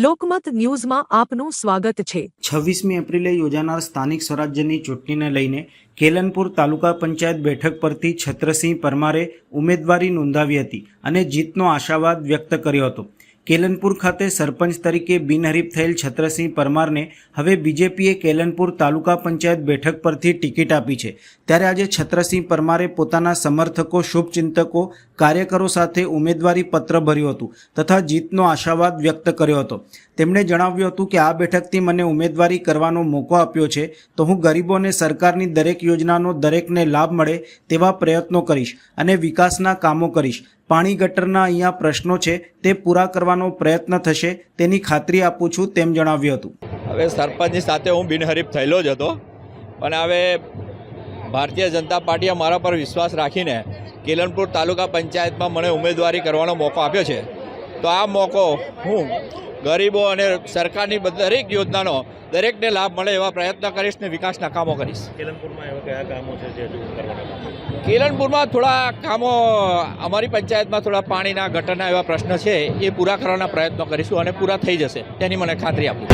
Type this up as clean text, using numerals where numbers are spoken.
લોકમત ન્યૂઝમાં આપનું સ્વાગત છે। 26મી એપ્રિલે યોજાનાર સ્થાનિક સ્વરાજ્યની ચૂંટણીને લઈને કેલનપુર તાલુકા પંચાયત બેઠક પરથી છત્રસિંહ પરમારે ઉમેદવારી નોંધાવી હતી અને જીતનો આશાવાદ વ્યક્ત કર્યો હતો। કેલનપુર ખાતે સરપંચ તરીકે બિનહરીફ થયેલ છત્રસિંહ પરમારને હવે બીજેપીએ કેલનપુર તાલુકા પંચાયત બેઠક પરથી ટિકિટ આપી છે। ત્યારે આજે છત્રસિંહ પરમારે પોતાના સમર્થકો, શુભચિંતકો, કાર્યકરો સાથે ઉમેદવારી પત્ર ભર્યું હતું તથા જીતનો આશાવાદ વ્યક્ત કર્યો હતો। તેમણે જણાવ્યું હતું કે આ બેઠકથી મને ઉમેદવારી કરવાનો મોકો આપ્યો છે તો હું ગરીબો અને સરકારની દરેક યોજનાનો દરેકને લાભ મળે તેવા પ્રયત્નો કરીશ અને વિકાસના કામો કરીશ। પાણી ગટરના અહીંયા પ્રશ્નો છે તે પૂરા કરવાનો પ્રયત્ન થશે તેની ખાતરી આપું છું તેમ જણાવ્યું હતું। હવે સરપંચની સાથે હું બિનહરીફ થયેલો જ હતો પણ હવે ભારતીય જનતા પાર્ટીએ મારા પર વિશ્વાસ રાખીને કેલનપુર તાલુકા પંચાયતમાં મને ઉમેદવારી કરવાનો મોકો આપ્યો છે તો આ મોકો હું ગરીબો અને સરકારની દરેક યોજનાનો દરેકને લાભ મળે એવા પ્રયત્ન કરીશ ને વિકાસના કામો કરીશ। કેલનપુરમાં એવા કયા કામો છે જે હજુ કરવાના? કેલનપુરમાં થોડા કામો અમારી પંચાયતમાં થોડા પાણીના ગટરના એવા પ્રશ્ન છે એ પૂરા કરવાના પ્રયત્નો કરીશું અને પૂરા થઈ જશે તેની મને ખાતરી આપું।